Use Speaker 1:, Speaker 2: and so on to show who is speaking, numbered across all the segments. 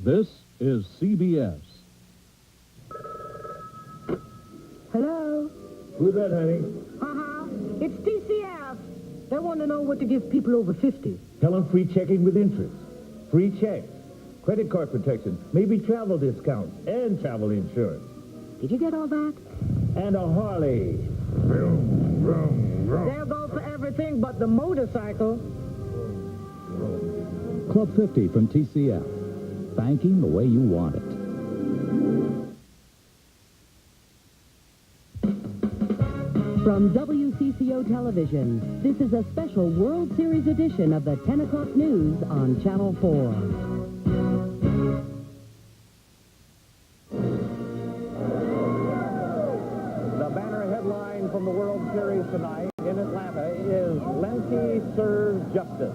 Speaker 1: This is CBS.
Speaker 2: Hello?
Speaker 3: Who's that, honey?
Speaker 2: It's TCF. They want to know what to give people over 50.
Speaker 3: Tell them free checking with interest. Free checks. Credit card protection. Maybe travel discounts. And travel insurance.
Speaker 2: Did you get all that?
Speaker 3: And a Harley. Vroom, vroom, vroom.
Speaker 2: They'll go for everything but the motorcycle.
Speaker 1: Club 50 from TCF. Banking the way you want it.
Speaker 4: From WCCO Television, this is a special World Series edition of the 10 o'clock news on Channel 4.
Speaker 5: The banner headline from the World Series tonight in Atlanta is Lenty Serves Justice.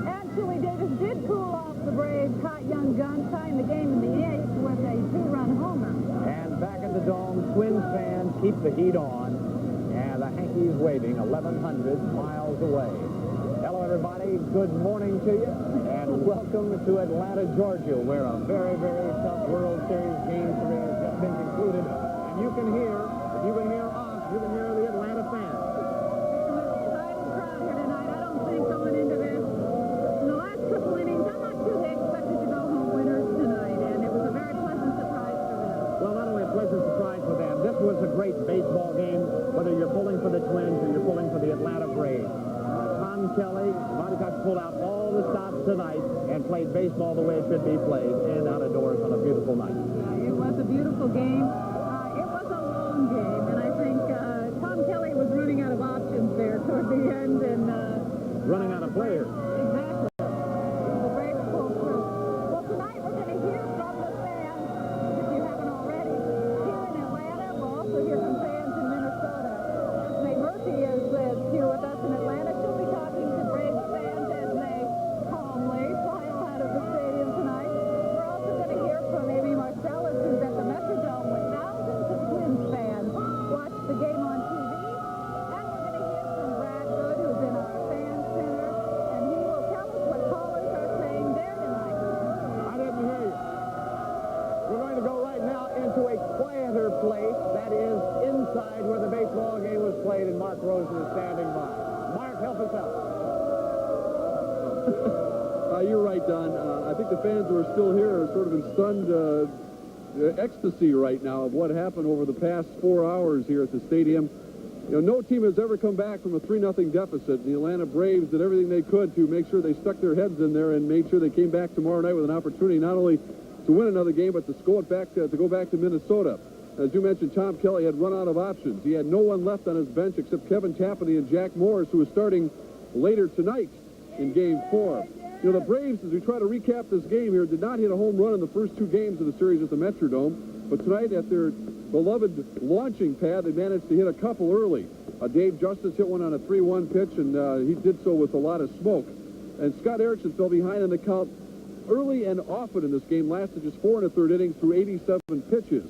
Speaker 6: And Chili Davis did cool off the Braves' hot young gun, tying the game in the 8th with a 2-run homer.
Speaker 5: And back at the Dome, Twins fans keep the heat on. And the Yankees waiting 1,100 miles away. Hello, everybody. Good morning to you. And welcome to Atlanta, Georgia, where a very, very tough World Series game 3 has just been concluded. And you can hear, if you can hear us, you can hear the Atlanta fans.
Speaker 6: Excited crowd here tonight. I don't think going into this, in the last couple innings, I'm not sure they expected to go home winners tonight. And it was a very pleasant surprise for them.
Speaker 5: Well, not only a pleasant surprise for them, this was a great baseball game, whether you're pulling for the Twins or you're pulling for the Atlanta Braves. Tom Kelly, Monica pulled out all the stops tonight and played baseball the way it should be played, and out of doors on a beautiful night.
Speaker 6: Yeah, it was a beautiful game. It was a long game, and I think Tom Kelly was running out of options there toward the end. And
Speaker 5: running out of players.
Speaker 6: Exactly. The Braves pulled through. Well, tonight we're going to hear from the fans, if you haven't already, here in Atlanta. We'll also hear from fans in Minnesota. Esme Murphy is here with us in Atlanta. She'll be talking to Braves fans as they calmly file out of the stadium tonight. We're also going to hear from Amy Marcellus, who's at the Metrodome with thousands of Twins fans watch the game on TV. And we're going to hear from Brad Good, who's in our fan center, and he will tell us what callers are saying there tonight.
Speaker 5: I didn't hear you. We're going to go right now into a quieter place, that is inside where the baseball game was played, and Mark Rosen is standing by. Mark, help us out.
Speaker 7: You're right, Don. I think the fans who are still here are sort of in stunned ecstasy right now of what happened over the past 4 hours here at the stadium. You know, no team has ever come back from a 3-0 deficit. The Atlanta Braves did everything they could to make sure they stuck their heads in there and made sure they came back tomorrow night with an opportunity not only to win another game, but to go back to Minnesota. As you mentioned, Tom Kelly had run out of options. He had no one left on his bench except Kevin Tapani and Jack Morris, who is starting later tonight in Game 4. You know, the Braves, as we try to recap this game here, did not hit a home run in the first 2 games of the series at the Metrodome. But tonight, at their beloved launching pad, they managed to hit a couple early. Dave Justice hit one on a 3-1 pitch, and he did so with a lot of smoke. And Scott Erickson fell behind in the count early and often in this game, lasted just 4 1/3 innings through 87 pitches.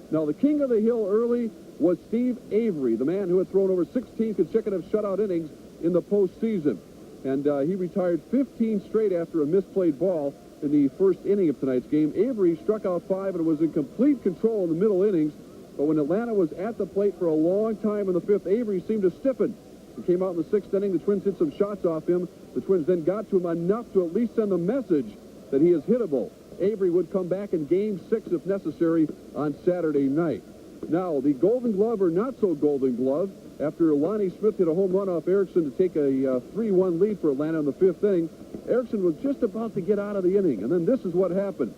Speaker 7: Now, the king of the hill early was Steve Avery, the man who had thrown over 16 consecutive shutout innings in the postseason. And he retired 15 straight after a misplayed ball in the first inning of tonight's game. Avery struck out 5 and was in complete control in the middle innings. But when Atlanta was at the plate for a long time in the 5th, Avery seemed to stiffen. He came out in the 6th inning. The Twins hit some shots off him. The Twins then got to him enough to at least send a message that he is hittable. Avery would come back in Game 6 if necessary on Saturday night. Now, the Golden Glove or not so Golden Glove, after Lonnie Smith hit a home run off Erickson to take a 3-1 lead for Atlanta in the 5th inning, Erickson was just about to get out of the inning, and then this is what happened.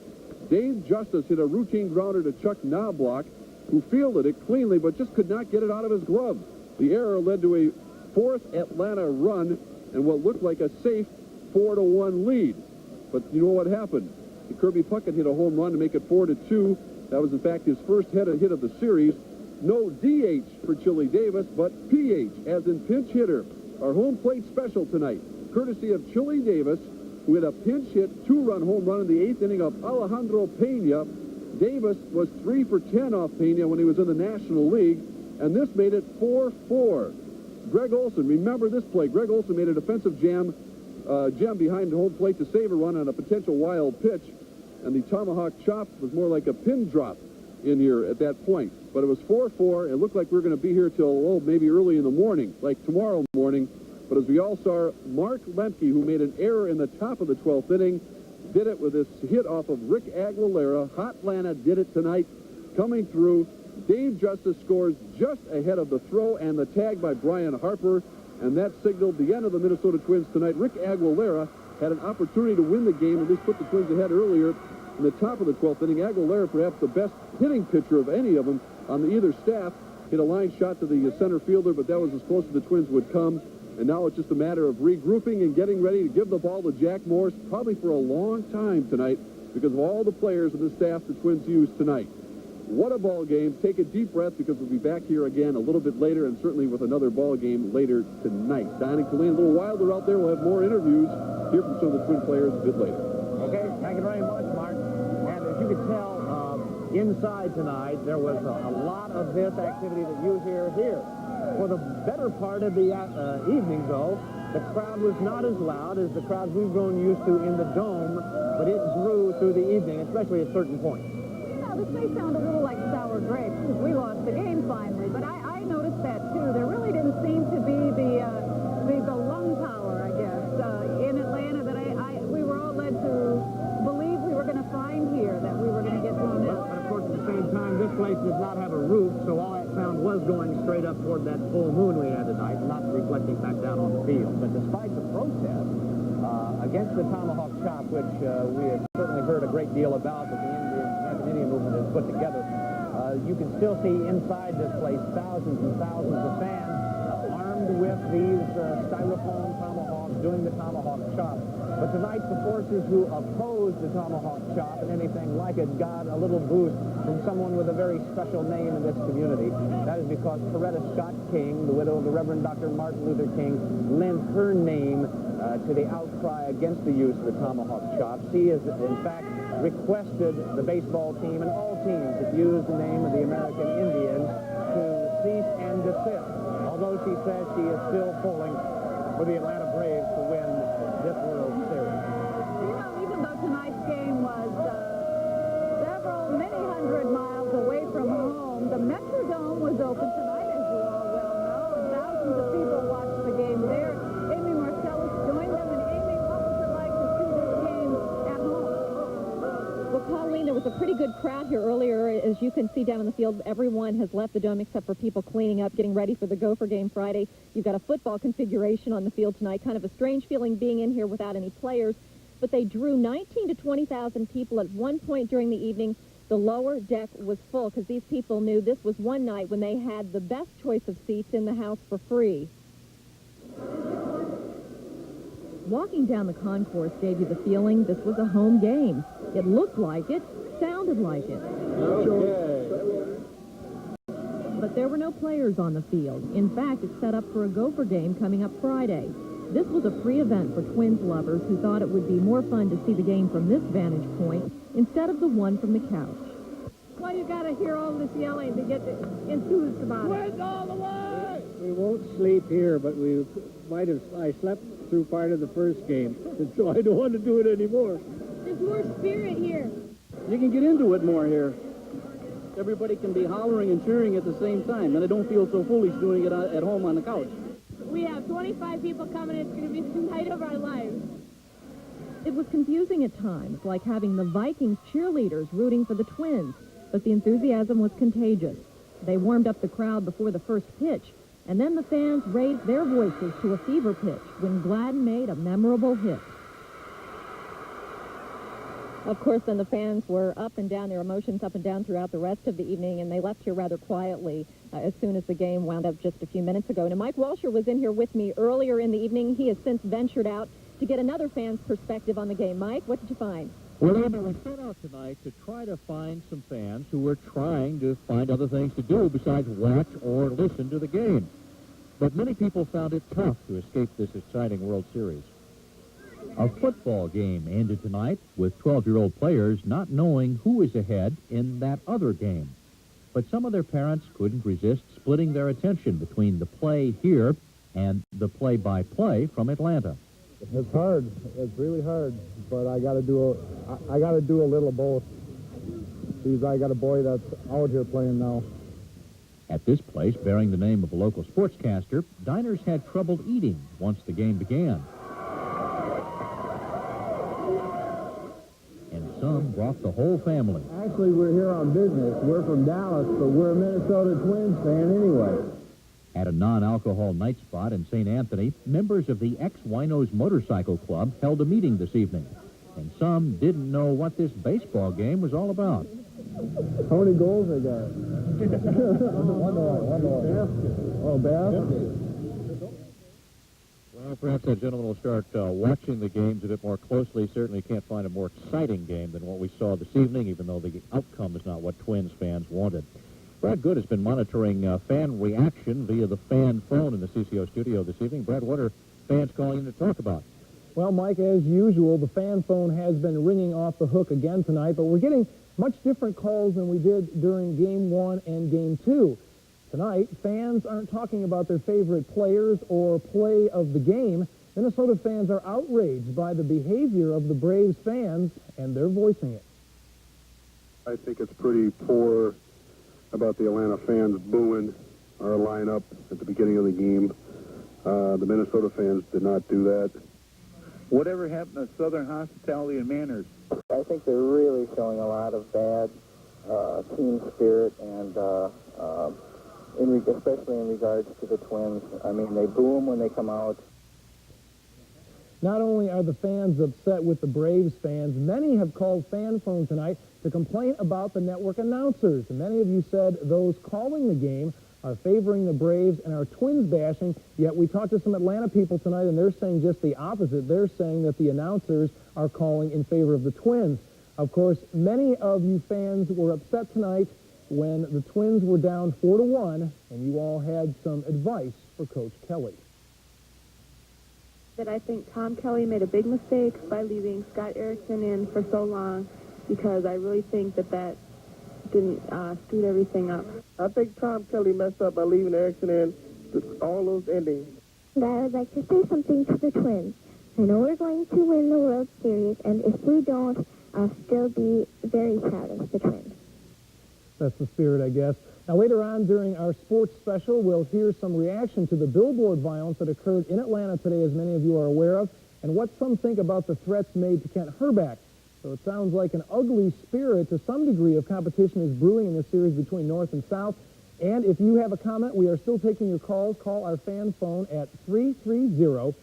Speaker 7: Dave Justice hit a routine grounder to Chuck Knobloch, who fielded it cleanly but just could not get it out of his glove. The error led to a 4th Atlanta run and what looked like a safe 4-1 lead. But you know what happened? Kirby Puckett hit a home run to make it 4-2. That was, in fact, his first hit of the series. No DH for Chili Davis, but PH, as in pinch hitter. Our home plate special tonight, courtesy of Chili Davis, who hit a pinch hit 2-run home run in the 8th inning of Alejandro Pena. Davis was 3 for 10 off Pena when he was in the National League, and this made it 4-4. Greg Olson, remember this play. Greg Olson made a defensive gem behind home plate to save a run on a potential wild pitch. and the tomahawk chop was more like a pin drop in here at that point. But it was 4-4. It looked like we were going to be here till, maybe early in the morning, like tomorrow morning. But as we all saw, Mark Lemke, who made an error in the top of the 12th inning, did it with this hit off of Rick Aguilera. Hot Atlanta did it tonight, coming through. Dave Justice scores just ahead of the throw and the tag by Brian Harper, and that signaled the end of the Minnesota Twins tonight. Rick Aguilera had an opportunity to win the game, at least put the Twins ahead earlier in the top of the 12th inning. Aguilera, perhaps the best hitting pitcher of any of them on either staff, hit a line shot to the center fielder, but that was as close as the Twins would come. And now it's just a matter of regrouping and getting ready to give the ball to Jack Morris, probably for a long time tonight, because of all the players and the staff the Twins used tonight. What a ball game. Take a deep breath, because we'll be back here again a little bit later, and certainly with another ball game later tonight. Don and Colleen, a little wilder out there. We'll have more interviews, hear from some of the Twin players a bit later.
Speaker 5: Okay, thank you very much, Mark. And as you can tell, inside tonight, there was a lot of this activity that you hear here. For the better part of the evening, though, the crowd was not as loud as the crowds we've grown used to in the Dome, but it grew through the evening, especially at certain points.
Speaker 6: Yeah, this may sound a little like sour grapes because we lost the game finally, but I noticed that too. There really didn't seem to be the lung power, I guess, in Atlanta that we were all led to believe we were going to find here, that we were going to get blown out.
Speaker 5: But of course, at the same time, this place does not have a roof, so all that sound was going straight up toward that full moon we had tonight, not reflecting back down on the field. But despite the protest against the tomahawk chop, which we have certainly heard a great deal about, that the American Indian movement has put together, you can still see inside this place thousands and thousands of fans armed with these styrofoam tomahawks doing the tomahawk chop. But tonight, the forces who opposed the tomahawk chop and anything like it got a little boost from someone with a very special name in this community. That is because Coretta Scott King, the widow of the Reverend Dr. Martin Luther King, lent her name to the outcry against the use of the tomahawk chop. She has, in fact, requested the baseball team and all teams that use the name of the American Indians to cease and desist. Although she says she is still pulling for the Atlanta Braves to win this World Series.
Speaker 6: You know, even though tonight's game was many hundred miles away from home, the Metrodome was open tonight, as you all well know, and thousands of people watched the game there. Amy Marcellus joined them, and Amy, what was it like to see this game at home?
Speaker 8: Well, Colleen, there was a pretty good crowd here earlier. As you can see down in the field, everyone has left the Dome except for people cleaning up, getting ready for the Gopher game Friday. You've got a football configuration on the field tonight. Kind of a strange feeling being in here without any players. But they drew 19 to 20,000 people at one point during the evening. The lower deck was full because these people knew this was one night when they had the best choice of seats in the house for free. Walking down the concourse gave you the feeling this was a home game. It looked like it, sounded like it.
Speaker 7: Okay.
Speaker 8: But there were no players on the field. In fact, it's set up for a Gopher game coming up Friday. This was a free event for Twins lovers who thought it would be more fun to see the game from this vantage point instead of the one from the couch.
Speaker 2: Well, you gotta hear all this yelling to get enthused about it.
Speaker 5: Twins all the way!
Speaker 9: We won't sleep here, but I slept through part of the first game, and so I don't want to do it anymore.
Speaker 2: There's more spirit here.
Speaker 9: You can get into it more here. Everybody can be hollering and cheering at the same time, and I don't feel so foolish doing it at home on the couch.
Speaker 2: We have 25 people coming. It's going to be the night of our lives.
Speaker 8: It was confusing at times, like having the Vikings cheerleaders rooting for the Twins, but the enthusiasm was contagious. They warmed up the crowd before the first pitch, and then the fans raised their voices to a fever pitch when Gladden made a memorable hit. Of course, then the fans were up and down, their emotions up and down throughout the rest of the evening, and they left here rather quietly as soon as the game wound up just a few minutes ago. Now, Mike Walsher was in here with me earlier in the evening. He has since ventured out to get another fan's perspective on the game. Mike, what did you find?
Speaker 1: Well, Amy, we set out tonight to try to find some fans who were trying to find other things to do besides watch or listen to the game. But many people found it tough to escape this exciting World Series. A football game ended tonight with 12-year-old players not knowing who is ahead in that other game. But some of their parents couldn't resist splitting their attention between the play here and the play-by-play from Atlanta.
Speaker 10: It's hard. It's really hard, but I got to do a little of both. Because I got a boy that's out here playing now.
Speaker 1: At this place, bearing the name of a local sportscaster, diners had trouble eating once the game began. And some brought the whole family.
Speaker 10: Actually, we're here on business. We're from Dallas, but we're a Minnesota Twins fan anyway.
Speaker 1: At a non-alcohol night spot in St. Anthony, members of the ex-Winos Motorcycle Club held a meeting this evening. And some didn't know what this baseball game was all about.
Speaker 10: How many goals they got? One more. Oh, Bass?
Speaker 1: Well, perhaps that gentleman will start watching the games a bit more closely. Certainly can't find a more exciting game than what we saw this evening, even though the outcome is not what Twins fans wanted. Brad Good has been monitoring fan reaction via the fan phone in the CCO studio this evening. Brad, what are fans calling in to talk about?
Speaker 10: Well, Mike, as usual, the fan phone has been ringing off the hook again tonight, but we're getting much different calls than we did during Game 1 and Game 2. Tonight, fans aren't talking about their favorite players or play of the game. Minnesota fans are outraged by the behavior of the Braves fans, and they're voicing it.
Speaker 7: I think it's pretty poor about the Atlanta fans booing our lineup at the beginning of the game. The Minnesota fans did not do that.
Speaker 3: Whatever happened to Southern hospitality and manners?
Speaker 11: I think they're really showing a lot of bad team spirit, and especially in regards to the Twins. I mean, they boo them when they come out.
Speaker 10: Not only are the fans upset with the Braves fans, many have called fan phone tonight to complain about the network announcers. And many of you said those calling the game are favoring the Braves and are Twins bashing, yet we talked to some Atlanta people tonight, and they're saying just the opposite. They're saying that the announcers are calling in favor of the Twins. Of course, many of you fans were upset tonight when the Twins were down 4-1, and you all had some advice for Coach Kelly.
Speaker 12: That I think Tom Kelly made a big mistake by leaving Scott Erickson in for so long, because I really think that didn't screw everything up.
Speaker 13: I think Tom Kelly messed up by leaving Erickson in all those endings.
Speaker 14: I would like to say something to the Twins. I know we're going to win the World Series, and if we don't, I'll still be very proud of the Twins.
Speaker 10: That's the spirit, I guess. Now, later on during our sports special, we'll hear some reaction to the billboard violence that occurred in Atlanta today, as many of you are aware of, and what some think about the threats made to Kent Herbeck. So it sounds like an ugly spirit to some degree of competition is brewing in this series between North and South. And if you have a comment, we are still taking your calls. Call our fan phone at 330-2764.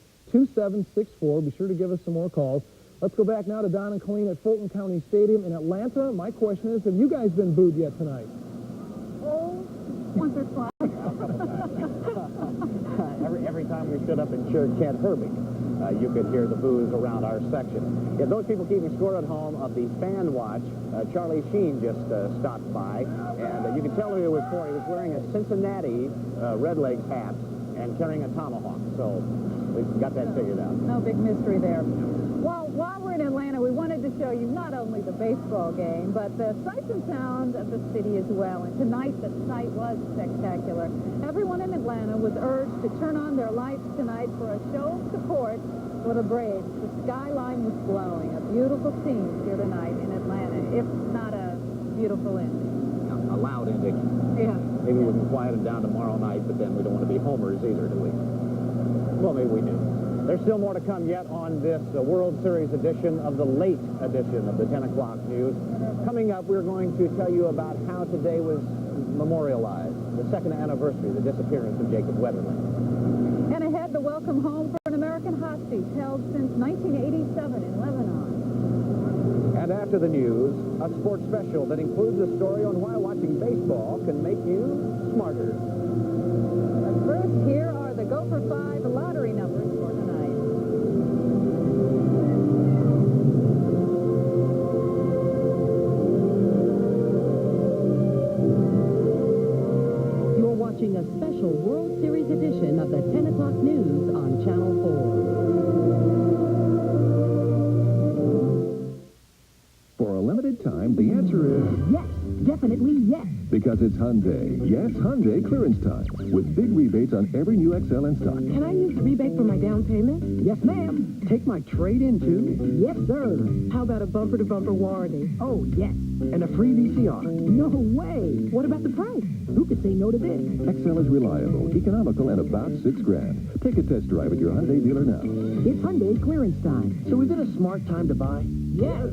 Speaker 10: Be sure to give us some more calls. Let's go back now to Don and Colleen at Fulton County Stadium in Atlanta. My question is, have you guys been booed yet tonight?
Speaker 6: Oh, once or twice.
Speaker 5: Every time we stood up and cheered Kent Herbeck, you could hear the boos around our section. Yeah, those people keeping score at home of the fan watch, Charlie Sheen just stopped by, and you could tell who he was for. He was wearing a Cincinnati Redlegs hat and carrying a tomahawk, so we've got that figured out.
Speaker 6: No big mystery there. Well, while we're in Atlanta, we wanted to show you not only the baseball game, but the sights and sounds of the city as well. And tonight, the sight was spectacular. Everyone in Atlanta was urged to turn on their lights tonight for a show of support for the Braves. The skyline was glowing. A beautiful scene here tonight in Atlanta, if not a beautiful ending.
Speaker 5: A loud ending.
Speaker 6: Yeah.
Speaker 5: Maybe we can quiet it down tomorrow night, but then we don't want to be homers either, do we? Well, maybe we do. There's still more to come yet on this World Series edition of the late edition of the 10 o'clock news. Coming up, we're going to tell you about how today was memorialized, the second anniversary of the disappearance of Jacob Weatherly.
Speaker 6: And ahead, the welcome home for an American hostage held since 1987 in Lebanon.
Speaker 5: And after the news, a sports special that includes a story on why watching baseball can make you smarter.
Speaker 6: But first, here are the Gopher 5 lottery numbers for tonight.
Speaker 4: You're watching a special World Series edition of the 10 o'clock news on Channel 4.
Speaker 15: For a limited time, the answer is
Speaker 4: yes.
Speaker 2: Definitely yes.
Speaker 15: Because it's Hyundai. Yes, Hyundai clearance time. With big rebates on every new XL in stock.
Speaker 2: Can I use the rebate for my down payment? Yes, ma'am. Take my trade-in, too? Yes, sir. How about a bumper-to-bumper warranty? Oh, yes. And a free VCR? No way. What about the price? Who could say no to this?
Speaker 15: XL is reliable, economical, and about $6,000. Take a test drive at your Hyundai dealer now.
Speaker 2: It's Hyundai clearance time. So is it a smart time to buy? Yes.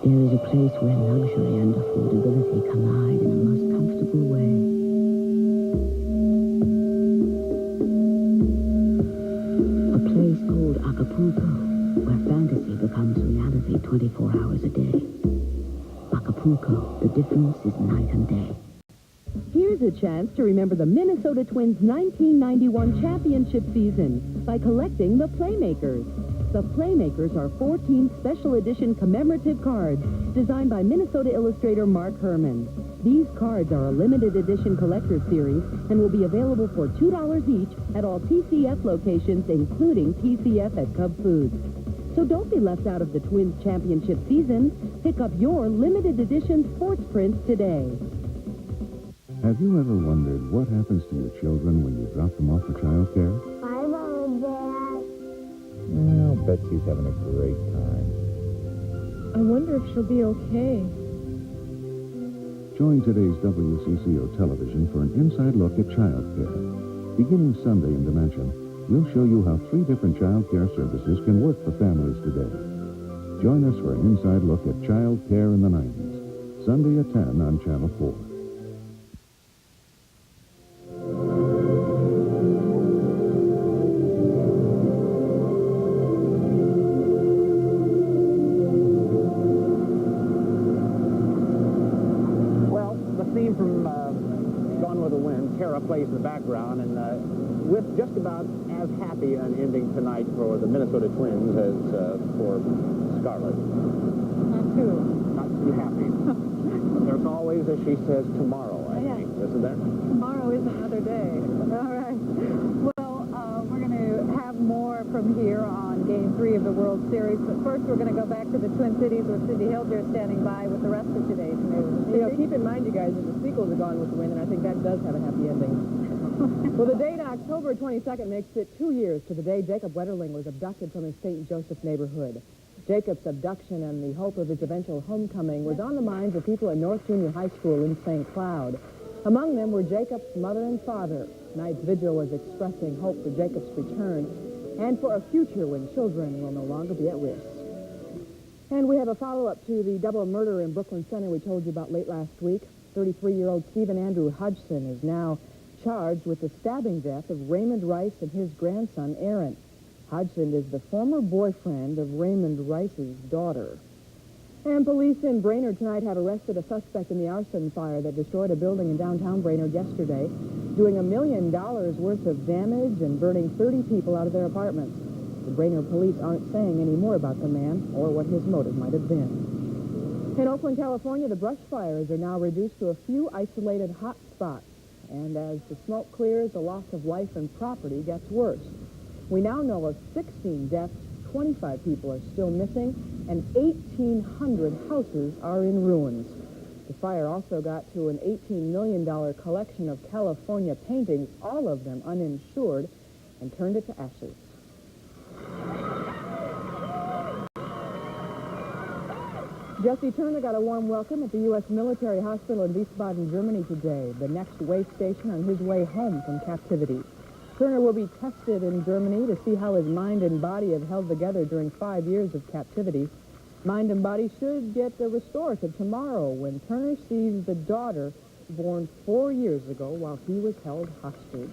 Speaker 4: There is a place where luxury and affordability collide in the most comfortable way. A place called Acapulco, where fantasy becomes reality 24 hours a day. Acapulco, the difference is night and day.
Speaker 16: Here's a chance to remember the Minnesota Twins' 1991 championship season by collecting the Playmakers. The Playmakers are 14 special edition commemorative cards designed by Minnesota illustrator Mark Herman. These cards are a limited edition collector series and will be available for $2 each at all TCF locations, including TCF at Cub Foods. So don't be left out of the Twins championship season. Pick up your limited edition sports prints today.
Speaker 17: Have you ever wondered what happens to your children when you drop them off for childcare?
Speaker 14: Bye, Mom and Dad.
Speaker 3: Well, Betsy's having a great time.
Speaker 12: I wonder if she'll be okay.
Speaker 17: Join today's WCCO television for an inside look at childcare. Beginning Sunday in Dimension, we'll show you how 3 different childcare services can work for families today. Join us for an inside look at childcare in the 90s. Sunday at 10 on Channel 4.
Speaker 5: Plays in the background, and with just about as happy an ending tonight for the Minnesota Twins as for Scarlett. Not too happy. There's always, as she says, tomorrow, I think, isn't there?
Speaker 6: Tomorrow is another day. All right. Well, we're going to have more from here on Game 3 of the World Series, but first we're going to go back to the Twin Cities with Cindy Hilger standing by with the rest of today's news.
Speaker 18: You know, keep in mind, you guys, that the sequels are Gone with the Wind, and I think that does have a happy ending. Well, the date, October 22nd, makes it 2 years to the day Jacob Wetterling was abducted from his St. Joseph neighborhood. Jacob's abduction and the hope of his eventual homecoming was on the minds of people at North Junior High School in St. Cloud. Among them were Jacob's mother and father. Tonight's vigil was expressing hope for Jacob's return and for a future when children will no longer be at risk. And we have a follow-up to the double murder in Brooklyn Center we told you about late last week. 33-year-old Stephen Andrew Hodgson is now charged with the stabbing death of Raymond Rice and his grandson, Aaron. Hodgson is the former boyfriend of Raymond Rice's daughter. And police in Brainerd tonight have arrested a suspect in the arson fire that destroyed a building in downtown Brainerd yesterday, doing $1 million worth of damage and burning 30 people out of their apartments. The Brainerd police aren't saying any more about the man or what his motive might have been. In Oakland, California, the brush fires are now reduced to a few isolated hot spots. And as the smoke clears, the loss of life and property gets worse. We now know of 16 deaths, 25 people are still missing, and 1,800 houses are in ruins. The fire also got to an $18 million collection of California paintings, all of them uninsured, and turned it to ashes. Jesse Turner got a warm welcome at the U.S. Military Hospital in Wiesbaden, Germany today, the next way station on his way home from captivity. Turner will be tested in Germany to see how his mind and body have held together during 5 years of captivity. Mind and body should get restorative tomorrow when Turner sees the daughter born 4 years ago while he was held hostage.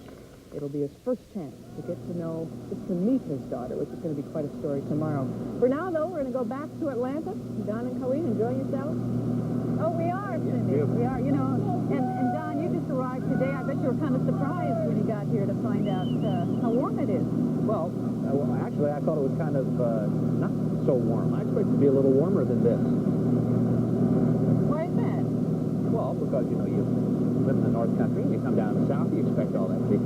Speaker 18: It'll be his first chance to get to know, just to meet his daughter, which is going to be quite a story tomorrow. For now, though, we're going to go back to Atlanta. Don and Colleen, enjoying yourselves?
Speaker 6: Oh, we are, Cindy. We are, you know. And Don, you just arrived today. I bet you were kind of surprised when you got here to find out how warm it is.
Speaker 5: Well, actually, I thought it was kind of not so warm. I expected it to be a little warmer than this.
Speaker 6: Why is that?
Speaker 5: Well, because, you know, you live in the North Country, and you come down south, you expect all that to be.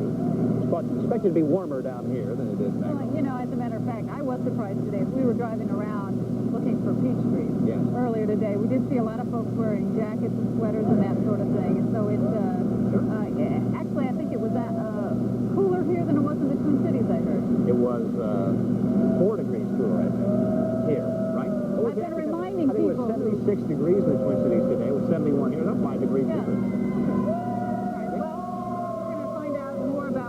Speaker 5: Expect it to be warmer down here than it is back home.
Speaker 6: You know, as a matter of fact, I was surprised today as we were driving around looking for peach trees earlier today. We did see a lot of folks wearing jackets and sweaters and that sort of thing. And so it's, actually, I think it was cooler here than it was in the Twin Cities, I heard.
Speaker 5: It was 4 degrees cooler, I think, here, right?
Speaker 6: I've been reminding
Speaker 5: people. I think it was 76 degrees in the Twin Cities today. It was 71 here. That's 5 degrees difference.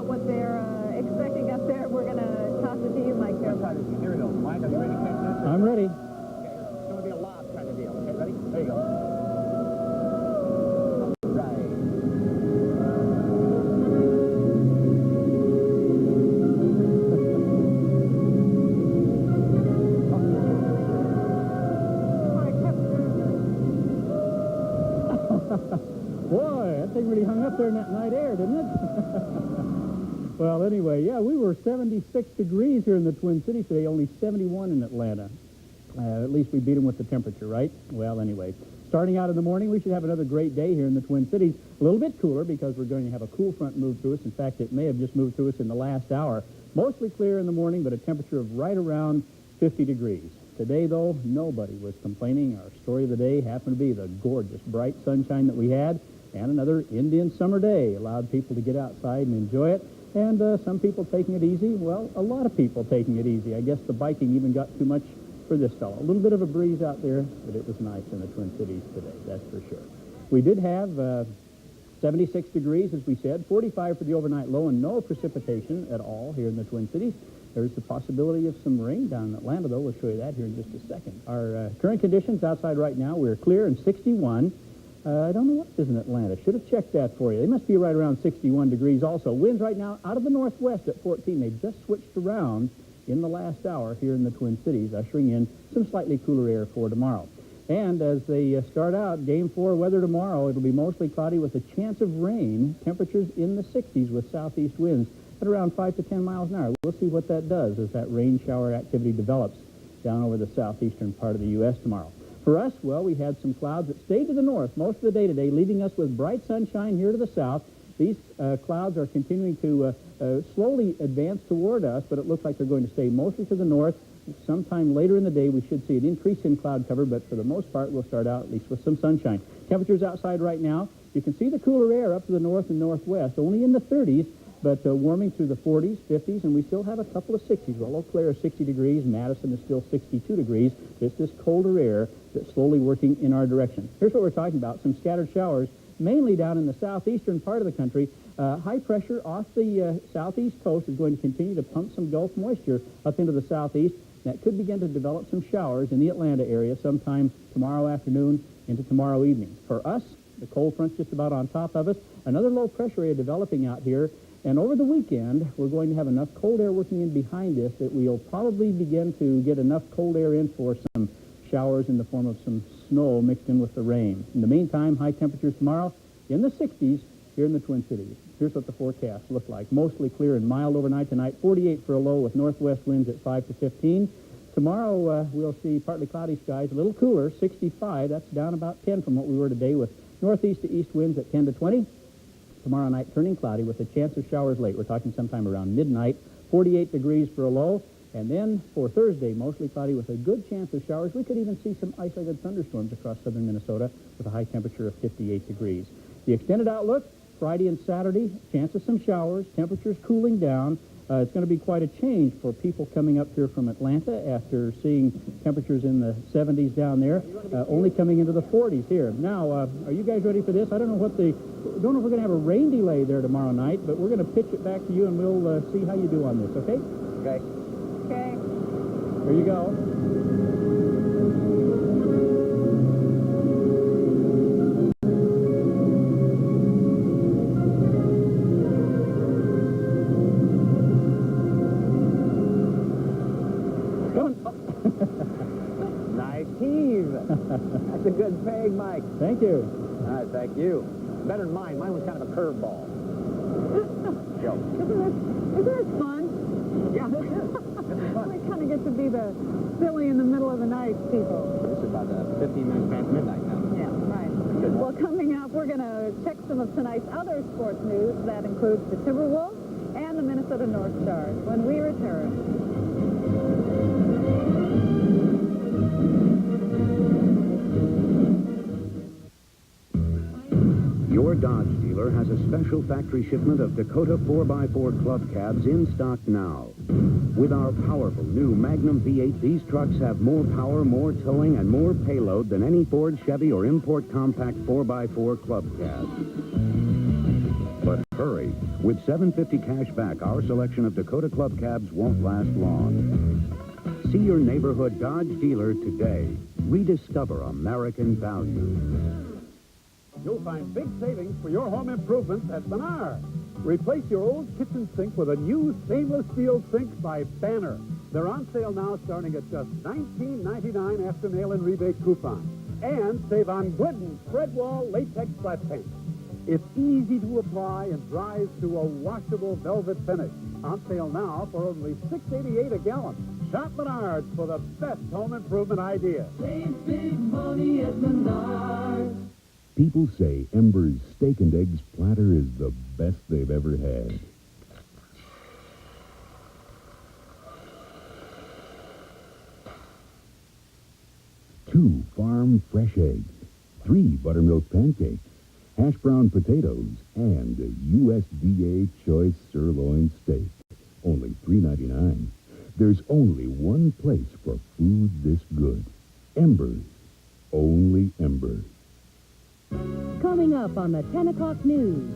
Speaker 6: What they're expecting up there. We're going to toss it to you, Mike.
Speaker 5: Here we go. Mike, are you ready to catch this?
Speaker 10: I'm ready.
Speaker 5: Okay, it's going to be a lob kind of deal. Okay, ready? There you go. Right.
Speaker 10: Boy, that thing really hung up there in that night air, didn't it? Well, anyway, yeah, we were 76 degrees here in the Twin Cities today, only 71 in Atlanta. At least we beat them with the temperature, right? Well, anyway, starting out in the morning, we should have another great day here in the Twin Cities. A little bit cooler because we're going to have a cool front move through us. In fact, it may have just moved through us in the last hour. Mostly clear in the morning, but a temperature of right around 50 degrees. Today, though, nobody was complaining. Our story of the day happened to be the gorgeous, bright sunshine that we had, and another Indian summer day allowed people to get outside and enjoy it. And some people taking it easy. Well, a lot of people taking it easy. I guess the biking even got too much for this fellow. A little bit of a breeze out there, but it was nice in the Twin Cities today, that's for sure. We did have 76 degrees, as we said, 45 for the overnight low, and no precipitation at all here in the Twin Cities. There's the possibility of some rain down in Atlanta, though. We'll show you that here in just a second. Our current conditions outside right now, we're clear and 61. I don't know what it is in Atlanta. Should have checked that for you. They must be right around 61 degrees also. Winds right now out of the northwest at 14. They've just switched around in the last hour here in the Twin Cities, ushering in some slightly cooler air for tomorrow. And as they start out, Game 4 weather tomorrow, it'll be mostly cloudy with a chance of rain. Temperatures in the 60s with southeast winds at around 5 to 10 miles an hour. We'll see what that does as that rain shower activity develops down over the southeastern part of the U.S. tomorrow. For us, well, we had some clouds that stayed to the north most of the day today, leaving us with bright sunshine here to the south. These clouds are continuing to slowly advance toward us, but it looks like they're going to stay mostly to the north. Sometime later in the day, we should see an increase in cloud cover, but for the most part, we'll start out at least with some sunshine. Temperatures outside right now, you can see the cooler air up to the north and northwest, only in the 30s, but warming through the 40s, 50s, and we still have a couple of 60s. Well, Eau Claire is 60 degrees. Madison is still 62 degrees. It's this colder air that's slowly working in our direction. Here's what we're talking about. Some scattered showers, mainly down in the southeastern part of the country. High pressure off the southeast coast is going to continue to pump some Gulf moisture up into the southeast. That could begin to develop some showers in the Atlanta area sometime tomorrow afternoon into tomorrow evening. For us, the cold front's just about on top of us. Another low pressure area developing out here. And over the weekend, we're going to have enough cold air working in behind us that we'll probably begin to get enough cold air in for some showers in the form of some snow mixed in with the rain. In the meantime, high temperatures tomorrow in the 60s here in the Twin Cities. Here's what the forecasts look like. Mostly clear and mild overnight tonight. 48 for a low with northwest winds at 5 to 15. Tomorrow, we'll see partly cloudy skies, a little cooler, 65. That's down about 10 from what we were today with northeast to east winds at 10 to 20. Tomorrow night, turning cloudy with a chance of showers late. We're talking sometime around midnight. 48 degrees for a low. And then for Thursday, mostly cloudy with a good chance of showers. We could even see some isolated thunderstorms across southern Minnesota with a high temperature of 58 degrees. The extended outlook, Friday and Saturday, chance of some showers, temperatures cooling down. It's going to be quite a change for people coming up here from Atlanta after seeing temperatures in the 70s down there, only coming into the 40s here. Now, are you guys ready for this? I don't know if we're going to have a rain delay there tomorrow night, but we're going to pitch it back to you, and we'll see how you do on this, okay?
Speaker 5: Okay.
Speaker 6: Okay.
Speaker 10: There you go.
Speaker 5: Nice heave. That's a good peg, Mike.
Speaker 10: Thank you.
Speaker 5: All right, thank you. Better than mine. Mine was kind of a curveball. Joe.
Speaker 6: Isn't this fun?
Speaker 5: Yeah, this is. This is fun.
Speaker 6: We kind of get to be the silly in the middle of the night people.
Speaker 5: This is about 15 minutes past midnight now.
Speaker 6: Yeah, right. Well, coming up, we're going to check some of tonight's other sports news. That includes the Timberwolves and the Minnesota North Stars when we return.
Speaker 19: Your Dodge dealer has a special factory shipment of Dakota 4x4 club cabs in stock now. With our powerful new Magnum V8, these trucks have more power, more towing, and more payload than any Ford, Chevy, or import compact 4x4 club cab. But hurry. With $750 cash back, our selection of Dakota club cabs won't last long. See your neighborhood Dodge dealer today. Rediscover American value.
Speaker 5: You'll find big savings for your home improvements at Menard. Replace your old kitchen sink with a new stainless steel sink by Banner. They're on sale now starting at just $19.99 after mail-in rebate coupon. And save on Glidden spread wall latex flat paint. It's easy to apply and dries to a washable velvet finish. On sale now for only $6.88 a gallon. Shop Menards for the best home improvement ideas.
Speaker 20: Save big money at Menards.
Speaker 17: People say Ember's steak and eggs platter is the best they've ever had. 2 farm fresh eggs, 3 buttermilk pancakes, hash brown potatoes, and a USDA choice sirloin steak. Only $3.99. There's only one place for food this good. Ember's. Only Ember's.
Speaker 16: Coming up on the 10 o'clock news,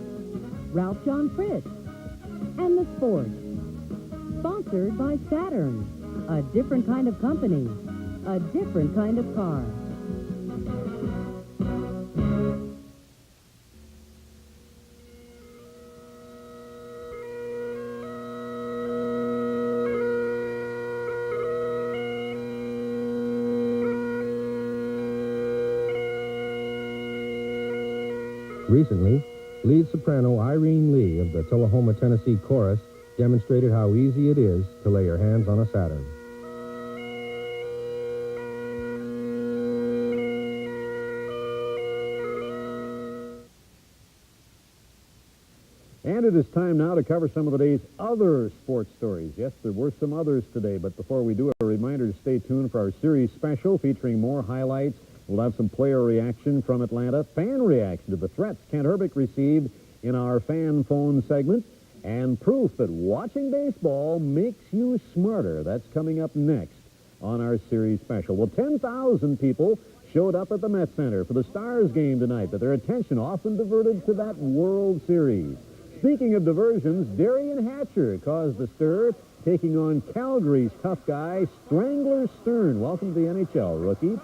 Speaker 16: Ralph John Fritz and the sports. Sponsored by Saturn, a different kind of company, a different kind of car.
Speaker 10: Recently, lead soprano Irene Lee of the Tullahoma, Tennessee Chorus demonstrated how easy it is to lay your hands on a Saturn.
Speaker 5: And it is time now to cover some of the day's other sports stories. Yes, there were some others today, but before we do, a reminder to stay tuned for our series special featuring more highlights. We'll have some player reaction from Atlanta, fan reaction to the threats Kent Herbeck received in our fan phone segment, and proof that watching baseball makes you smarter. That's coming up next on our series special. Well, 10,000 people showed up at the Met Center for the Stars game tonight, but their attention often diverted to that World Series. Speaking of diversions, Darian Hatcher caused the stir, taking on Calgary's tough guy, Strangler Stern. Welcome to the NHL, rookie.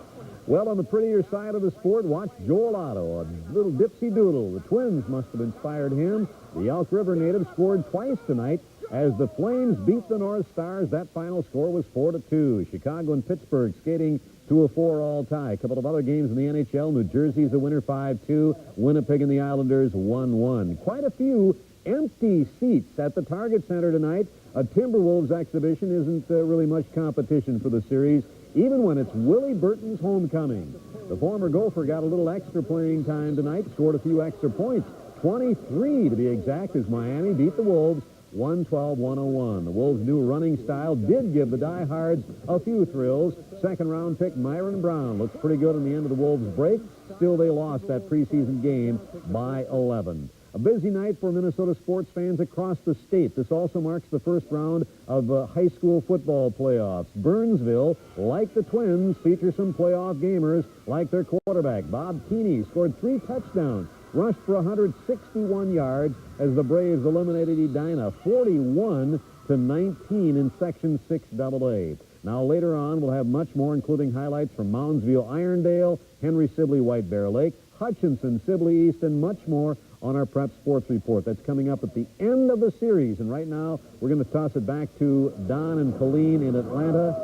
Speaker 5: Well, on the prettier side of the sport, watch Joel Otto, a little dipsy doodle. The Twins must have inspired him. The Elk River native scored twice tonight as the Flames beat the North Stars. That final score was 4-2. Chicago and Pittsburgh skating to a 4-all tie. A couple of other games in the NHL. New Jersey's a winner 5-2. Winnipeg and the Islanders 1-1. Quite a few empty seats at the Target Center tonight. A Timberwolves exhibition isn't really much competition for the series, even when it's Willie Burton's homecoming. The former Gopher got a little extra playing time tonight, scored a few extra points. 23 to be exact, as Miami beat the Wolves 112-101. The Wolves' new running style did give the diehards a few thrills. Second-round pick Myron Brown looks pretty good on the end of the Wolves' break. Still, they lost that preseason game by 11. A busy night for Minnesota sports fans across the state. This also marks the first round of high school football playoffs. Burnsville, like the Twins, feature some playoff gamers like their quarterback. Bob Keeney scored 3 touchdowns, rushed for 161 yards as the Braves eliminated Edina 41-19 in Section 6AA. Now later on, we'll have much more, including highlights from Moundsville, Irondale, Henry Sibley, White Bear Lake, Hutchinson, Sibley East, and much more on our Prep Sports Report. That's coming up at the end of the series. And right now, we're going to toss it back to Don and Colleen in Atlanta.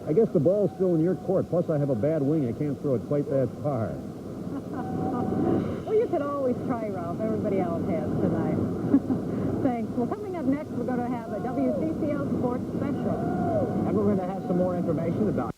Speaker 5: I guess the ball's still in your court. Plus, I have a bad wing. I can't throw it quite that far.
Speaker 6: Well, you could always try, Ralph. Everybody else has tonight. Thanks. Well, coming up next, we're going to have a WCCO Sports Special.
Speaker 5: And we're going to have some more information about